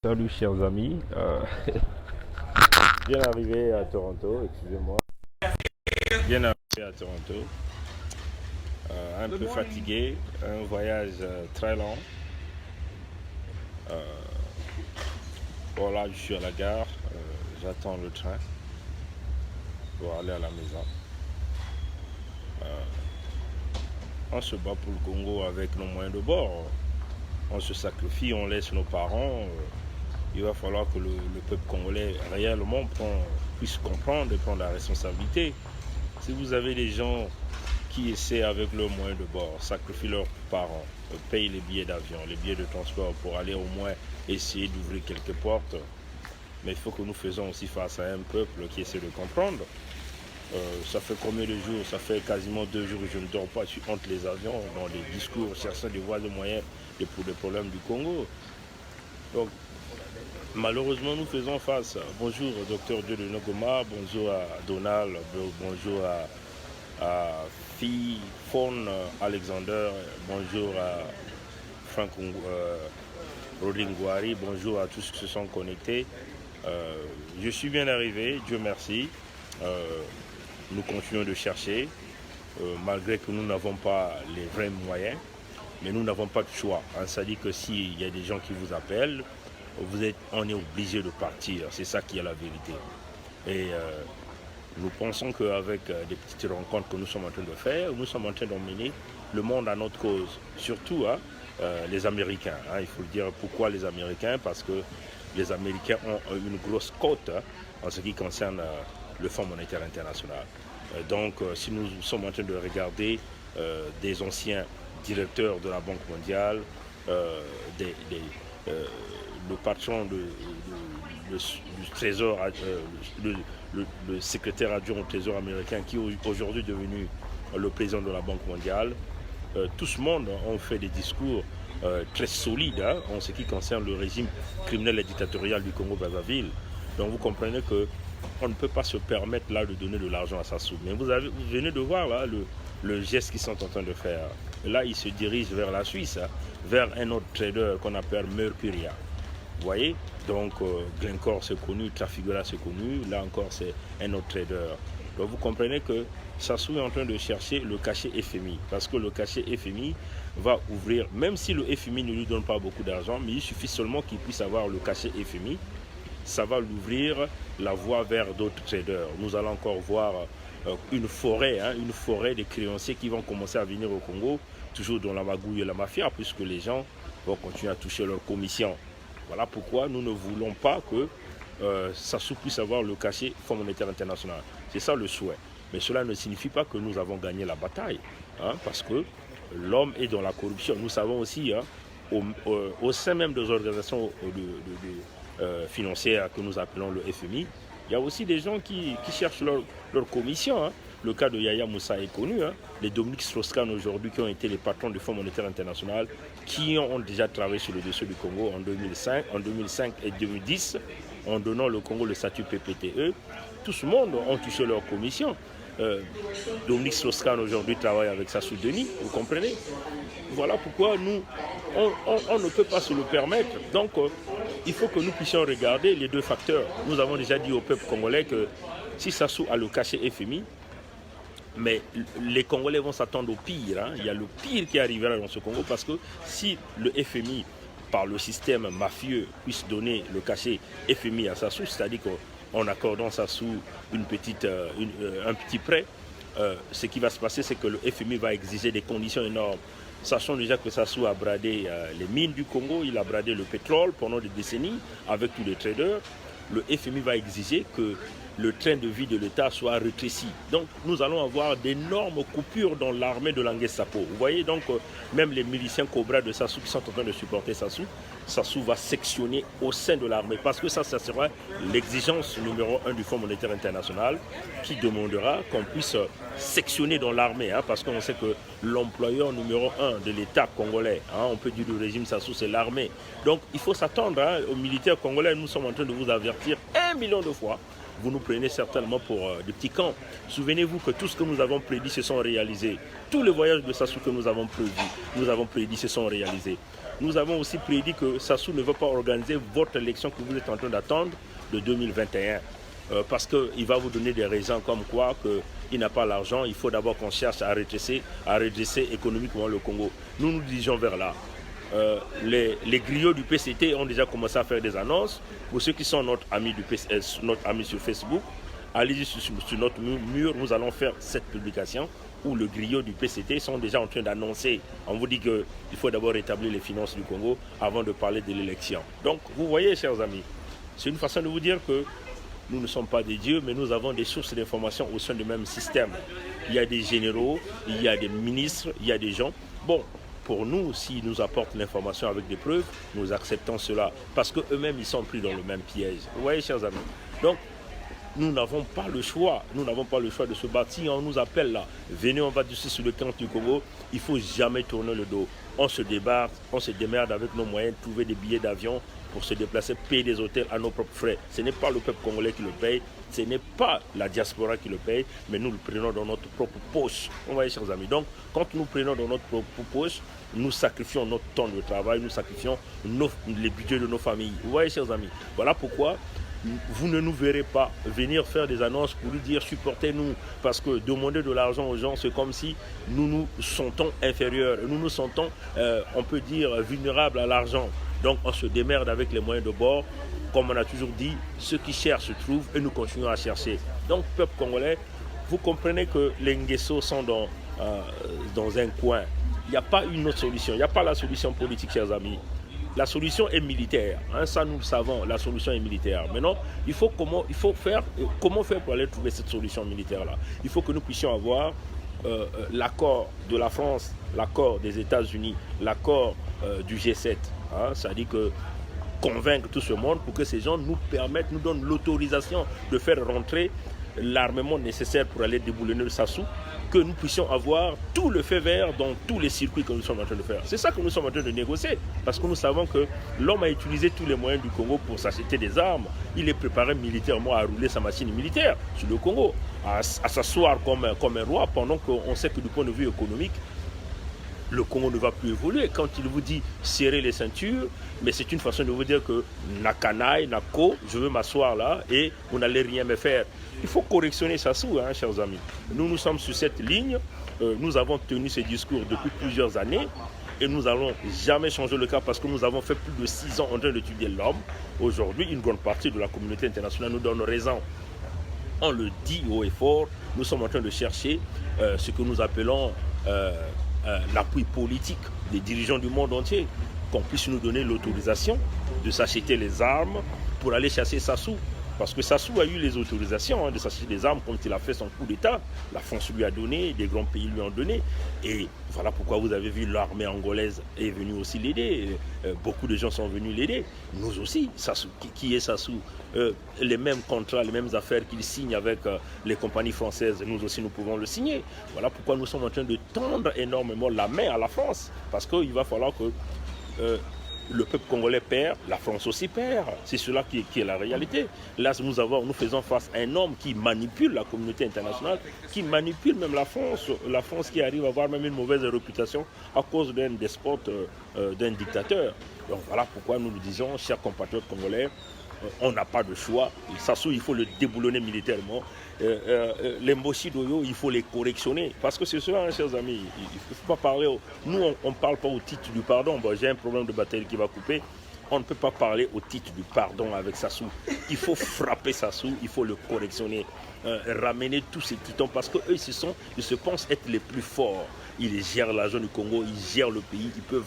Salut chers amis, bien arrivé à Toronto, excusez-moi, bien arrivé à Toronto, un peu fatigué, un voyage très long. Voilà, je suis à la gare, j'attends le train pour aller à la maison. On se bat pour le Congo avec nos moyens de bord, on se sacrifie, on laisse nos parents. Il va falloir que le peuple congolais réellement puisse comprendre et prendre la responsabilité. Si vous avez des gens qui essaient avec leurs moyens de bord, sacrifient leurs parents, payent les billets d'avion, les billets de transport pour aller au moins essayer d'ouvrir quelques portes, mais il faut que nous faisons aussi face à un peuple qui essaie de comprendre. Ça fait combien de jours? Ça fait quasiment 2 jours que je ne dors pas, je suis entre les avions, dans les discours, cherchant des voies de moyens pour les problèmes du Congo. Donc, malheureusement, nous faisons face. Bonjour, docteur Dieu de Nogoma, bonjour à Donald, bonjour à Fawn Alexander, bonjour à Frank Rodingwari, bonjour à tous ceux qui se sont connectés. Je suis bien arrivé, Dieu merci. Nous continuons de chercher, malgré que nous n'avons pas les vrais moyens, mais nous n'avons pas de choix. C'est-à-dire que s'il y a des gens qui vous appellent, on est obligé de partir, c'est ça qui est la vérité. Et nous pensons qu'avec des petites rencontres que nous sommes en train de faire, nous sommes en train d'emmener le monde à notre cause, surtout les Américains. Il faut le dire, pourquoi les Américains? Parce que les Américains ont une grosse cote en ce qui concerne le Fonds monétaire international. Donc si nous sommes en train de regarder des anciens directeurs de la Banque mondiale, le patron du Trésor, le secrétaire adjoint au Trésor américain qui est aujourd'hui devenu le président de la Banque mondiale, tout ce monde ont fait des discours très solides en ce qui concerne le régime criminel et dictatorial du Congo-Brazzaville. Donc vous comprenez que on ne peut pas se permettre là de donner de l'argent à Sassou. Mais vous venez de voir là le geste qu'ils sont en train de faire. Là, ils se dirigent vers la Suisse, vers un autre trader qu'on appelle Mercuria. Vous voyez? Donc, Glencore c'est connu, Trafigura c'est connu, là encore c'est un autre trader. Donc vous comprenez que Sassou est en train de chercher le cachet FMI, parce que le cachet FMI va ouvrir, même si le FMI ne lui donne pas beaucoup d'argent, mais il suffit seulement qu'il puisse avoir le cachet FMI, ça va l'ouvrir la voie vers d'autres traders. Nous allons encore voir une forêt des créanciers qui vont commencer à venir au Congo, toujours dans la magouille et la mafia, puisque les gens vont continuer à toucher leur commission. Voilà pourquoi nous ne voulons pas que Sassou puisse avoir le cachet Fonds monétaire international. C'est ça le souhait. Mais cela ne signifie pas que nous avons gagné la bataille, parce que l'homme est dans la corruption. Nous savons aussi, au sein même des organisations financières que nous appelons le FMI, il y a aussi des gens qui cherchent leur commission. Le cas de Yaya Moussa est connu. Les Dominique Strauss-Kahn aujourd'hui qui ont été les patrons du Fonds monétaire international, qui ont déjà travaillé sur le dossier du Congo en 2005 et 2010, en donnant le Congo le statut PPTE. Tout ce monde ont touché leur commission. Dominique Strauss-Kahn aujourd'hui travaille avec Sassou Denis, vous comprenez? Voilà pourquoi nous, on ne peut pas se le permettre. Donc, il faut que nous puissions regarder les deux facteurs. Nous avons déjà dit au peuple congolais que si Sassou a le cachet FMI, mais les Congolais vont s'attendre au pire. Il y a le pire qui arrivera dans ce Congo, parce que si le FMI, par le système mafieux, puisse donner le cachet FMI à Sassou, c'est-à-dire qu'en accordant Sassou un petit prêt, ce qui va se passer, c'est que le FMI va exiger des conditions énormes. Sachant déjà que Sassou a bradé les mines du Congo, il a bradé le pétrole pendant des décennies avec tous les traders. Le FMI va exiger que le train de vie de l'État soit rétréci. Donc nous allons avoir d'énormes coupures dans l'armée de l'Anguès Sapo. Vous voyez, donc même les miliciens Cobra de Sassou qui sont en train de supporter Sassou va sectionner au sein de l'armée, parce que ça sera l'exigence numéro 1 du Fonds monétaire international, qui demandera qu'on puisse sectionner dans l'armée, parce qu'on sait que l'employeur numéro 1 de l'État congolais, on peut dire du régime Sassou, c'est l'armée. Donc il faut s'attendre aux militaires congolais. Nous sommes en train de vous avertir 1 million de fois. Vous nous prenez certainement pour des petits camps. Souvenez-vous que tout ce que nous avons prédit se sont réalisés. Tous les voyages de Sassou que nous avons prédits se sont réalisés. Nous avons aussi prédit que Sassou ne va pas organiser votre élection que vous êtes en train d'attendre de 2021. Parce qu'il va vous donner des raisons comme quoi qu'il n'a pas l'argent, il faut d'abord qu'on cherche à redresser économiquement le Congo. Nous nous dirigeons vers là. Les griots du PCT ont déjà commencé à faire des annonces. Pour ceux qui sont notre ami sur Facebook, allez-y sur notre mur, nous allons faire cette publication où le griot du PCT sont déjà en train d'annoncer. On vous dit qu'il faut d'abord rétablir les finances du Congo avant de parler de l'élection. Donc vous voyez, chers amis, c'est une façon de vous dire que nous ne sommes pas des dieux, mais nous avons des sources d'informations au sein du même système. Il y a des généraux, il y a des ministres, il y a des gens. Bon, pour nous, s'ils nous apportent l'information avec des preuves, nous acceptons cela. Parce qu'eux-mêmes, ils sont pris dans le même piège. Vous voyez, chers amis. Donc, nous n'avons pas le choix. Nous n'avons pas le choix de se battre. Si on nous appelle là, venez, on va dessus sur le camp du Congo, il ne faut jamais tourner le dos. On se débarque, on se démerde avec nos moyens, trouver des billets d'avion pour se déplacer, payer des hôtels à nos propres frais. Ce n'est pas le peuple congolais qui le paye, ce n'est pas la diaspora qui le paye, mais nous le prenons dans notre propre poche. Vous voyez, chers amis. Donc, quand nous prenons dans notre propre poche, nous sacrifions notre temps de travail, nous sacrifions les budgets de nos familles. Vous voyez, chers amis. Voilà pourquoi vous ne nous verrez pas venir faire des annonces pour lui dire supportez-nous, parce que demander de l'argent aux gens, c'est comme si nous nous sentons inférieurs, nous nous sentons, on peut dire, vulnérables à l'argent. Donc on se démerde avec les moyens de bord. Comme on a toujours dit, ceux qui cherchent se trouvent et nous continuons à chercher. Donc peuple congolais, vous comprenez que les Nguesso sont dans un coin. Il n'y a pas une autre solution, il n'y a pas la solution politique, chers amis. La solution est militaire, hein, ça nous le savons, la solution est militaire. Maintenant, comment faire pour aller trouver cette solution militaire-là? Il faut que nous puissions avoir l'accord de la France, l'accord des États-Unis, l'accord du G7. Hein, c'est-à-dire que convaincre tout ce monde pour que ces gens nous permettent, nous donnent l'autorisation de faire rentrer l'armement nécessaire pour aller déboulonner le Sassou, que nous puissions avoir tout le feu vert dans tous les circuits que nous sommes en train de faire. C'est ça que nous sommes en train de négocier, parce que nous savons que l'homme a utilisé tous les moyens du Congo pour s'acheter des armes. Il est préparé militairement à rouler sa machine militaire sur le Congo, à s'asseoir comme un roi, pendant qu'on sait que du point de vue économique, le Congo ne va plus évoluer. Quand il vous dit serrer les ceintures, mais c'est une façon de vous dire que Nakanaï, Nako, je veux m'asseoir là et vous n'allez rien me faire. Il faut correctionner Sassou, hein, chers amis. Nous sommes sur cette ligne. Nous avons tenu ces discours depuis plusieurs années et nous n'allons jamais changer le cas parce que nous avons fait plus de 6 ans en train d'étudier l'homme. Aujourd'hui, une grande partie de la communauté internationale nous donne raison. On le dit haut et fort, nous sommes en train de chercher ce que nous appelons l'appui politique des dirigeants du monde entier, qu'on puisse nous donner l'autorisation de s'acheter les armes pour aller chasser Sassou. Parce que Sassou a eu les autorisations de s'acheter des armes quand il a fait son coup d'État. La France lui a donné, des grands pays lui ont donné. Et voilà pourquoi vous avez vu l'armée angolaise est venue aussi l'aider. Beaucoup de gens sont venus l'aider. Nous aussi, Sassou, qui est Sassou, les mêmes contrats, les mêmes affaires qu'il signe avec les compagnies françaises, nous aussi nous pouvons le signer. Voilà pourquoi nous sommes en train de tendre énormément la main à la France. Parce qu'il va falloir que le peuple congolais perd, la France aussi perd. C'est cela qui est la réalité. Là, nous faisons face à un homme qui manipule la communauté internationale, qui manipule même la France qui arrive à avoir même une mauvaise réputation à cause d'un despote, d'un dictateur. Donc voilà pourquoi nous nous disons, chers compatriotes congolais, on n'a pas de choix. Sassou, il faut le déboulonner militairement. Les Mboshi Doyo, il faut les correctionner. Parce que c'est cela, hein, chers amis. Il ne faut pas parler. Nous, on ne parle pas au titre du pardon. Bon, j'ai un problème de batterie qui va couper. On ne peut pas parler au titre du pardon avec Sassou. Il faut frapper Sassou, il faut le correctionner. Ramener tous ces titans parce qu'eux, ils se pensent être les plus forts. Ils gèrent l'argent du Congo, ils gèrent le pays, ils peuvent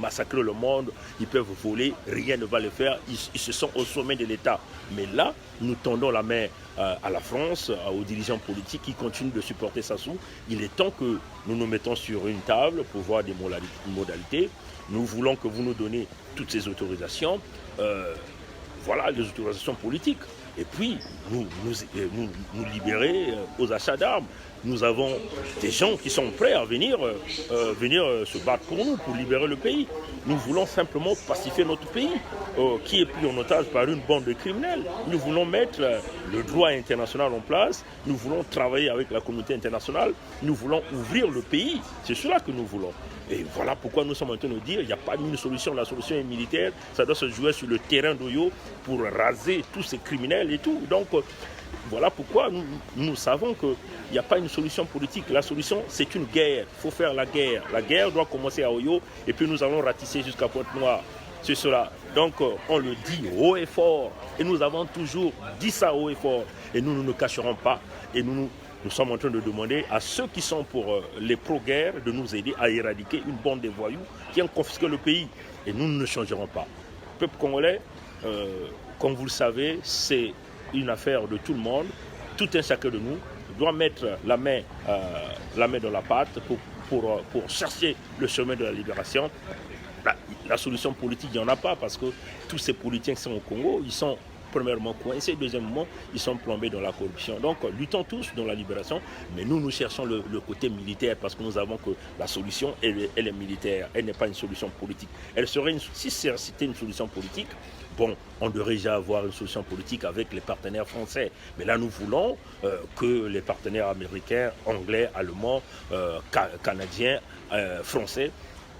massacrer le monde, ils peuvent voler, rien ne va le faire, ils se sont au sommet de l'État. Mais là, nous tendons la main à la France, aux dirigeants politiques qui continuent de supporter Sassou. Il est temps que nous nous mettons sur une table pour voir des modalités. Nous voulons que vous nous donniez toutes ces autorisations, voilà les autorisations politiques. Et puis, nous libérer aux achats d'armes. Nous avons des gens qui sont prêts à venir se battre pour nous, pour libérer le pays. Nous voulons simplement pacifier notre pays, qui est pris en otage par une bande de criminels. Nous voulons mettre le droit international en place. Nous voulons travailler avec la communauté internationale. Nous voulons ouvrir le pays. C'est cela que nous voulons. Et voilà pourquoi nous sommes en train de dire qu'il n'y a pas une solution, la solution est militaire, ça doit se jouer sur le terrain d'Oyo pour raser tous ces criminels et tout. Donc voilà pourquoi nous savons qu'il n'y a pas une solution politique. La solution, c'est une guerre. Il faut faire la guerre. La guerre doit commencer à Oyo et puis nous allons ratisser jusqu'à Pointe-Noire. C'est cela. Donc on le dit haut et fort. Et nous avons toujours dit ça haut et fort. Et nous ne cacherons pas. Et nous sommes en train de demander à ceux qui sont pour les pro-guerre de nous aider à éradiquer une bande de voyous qui ont confisqué le pays. Et nous ne changerons pas. Le peuple congolais, comme vous le savez, c'est une affaire de tout le monde. Tout un chacun de nous doit mettre la main dans la pâte pour chercher le chemin de la libération. La solution politique, il n'y en a pas parce que tous ces politiciens qui sont au Congo, ils sont premièrement coincés, deuxièmement, ils sont plombés dans la corruption. Donc, luttons tous dans la libération, mais nous cherchons le côté militaire parce que nous avons que la solution, elle est militaire, elle n'est pas une solution politique. Si c'était une solution politique, bon, on devrait déjà avoir une solution politique avec les partenaires français. Mais là, nous voulons que les partenaires américains, anglais, allemands, canadiens, français,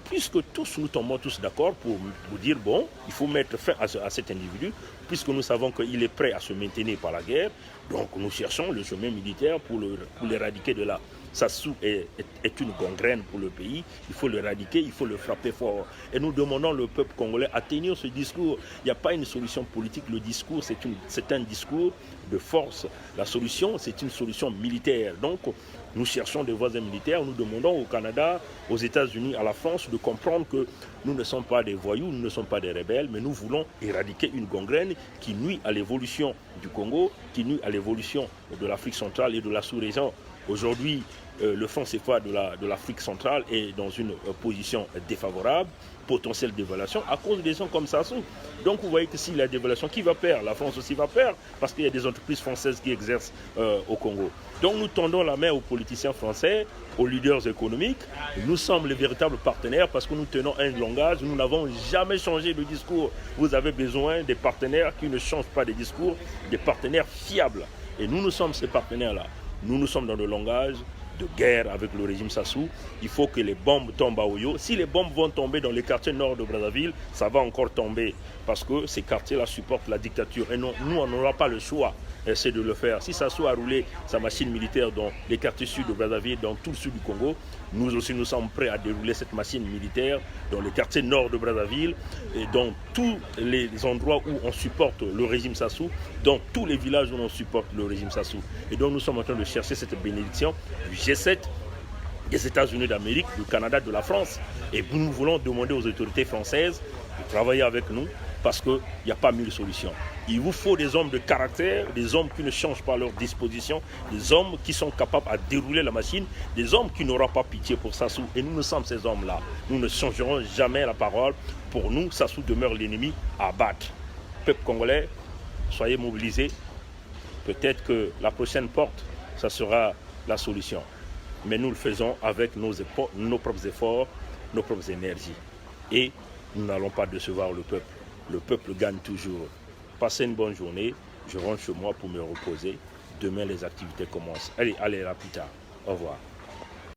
puisque tous nous tombons tous d'accord pour dire, bon, il faut mettre fin à cet individu, puisque nous savons qu'il est prêt à se maintenir par la guerre, donc nous cherchons le chemin militaire pour l'éradiquer de là. Sassou est une gangrène pour le pays, il faut l'éradiquer, il faut le frapper fort. Et nous demandons le peuple congolais à tenir ce discours. Il n'y a pas une solution politique, le discours c'est un discours de force. La solution, c'est une solution militaire. Donc, nous cherchons des voisins militaires, nous demandons au Canada, aux États-Unis, à la France de comprendre que nous ne sommes pas des voyous, nous ne sommes pas des rebelles, mais nous voulons éradiquer une gangrène qui nuit à l'évolution du Congo, qui nuit à l'évolution de l'Afrique centrale et de la sous-région. Aujourd'hui, le franc CFA de l'Afrique centrale est dans une position défavorable, potentielle dévaluation, à cause des gens comme Sassou. Donc vous voyez que si la dévaluation, qui va perdre? La France aussi va perdre, parce qu'il y a des entreprises françaises qui exercent au Congo. Donc nous tendons la main aux politiciens français, aux leaders économiques. Nous sommes les véritables partenaires parce que nous tenons un langage, nous n'avons jamais changé de discours. Vous avez besoin des partenaires qui ne changent pas de discours, des partenaires fiables. Et nous sommes ces partenaires-là. Nous sommes dans le langage de guerre avec le régime Sassou. Il faut que les bombes tombent à Oyo. Si les bombes vont tomber dans les quartiers nord de Brazzaville, ça va encore tomber parce que ces quartiers-là supportent la dictature. Et non, nous, on n'aura pas le choix, c'est de le faire. Si Sassou a roulé sa machine militaire dans les quartiers sud de Brazzaville, dans tout le sud du Congo, nous aussi, nous sommes prêts à dérouler cette machine militaire dans les quartiers nord de Brazzaville et dans tous les endroits où on supporte le régime Sassou, dans tous les villages où on supporte le régime Sassou. Et donc, nous sommes en train de chercher cette bénédiction du G7, des États-Unis d'Amérique, du Canada, de la France. Et nous voulons demander aux autorités françaises de travailler avec nous parce qu'il n'y a pas mille solutions. Il vous faut des hommes de caractère, des hommes qui ne changent pas leurs dispositions, des hommes qui sont capables à dérouler la machine, des hommes qui n'auront pas pitié pour Sassou. Et nous sommes ces hommes-là. Nous ne changerons jamais la parole. Pour nous, Sassou demeure l'ennemi à abattre. Peuple congolais, soyez mobilisés. Peut-être que la prochaine porte, ça sera la solution. Mais nous le faisons avec nos propres efforts, nos propres énergies. Et nous n'allons pas décevoir le peuple. Le peuple gagne toujours. Passez une bonne journée. Je rentre chez moi pour me reposer. Demain, les activités commencent. Allez, à plus tard. Au revoir.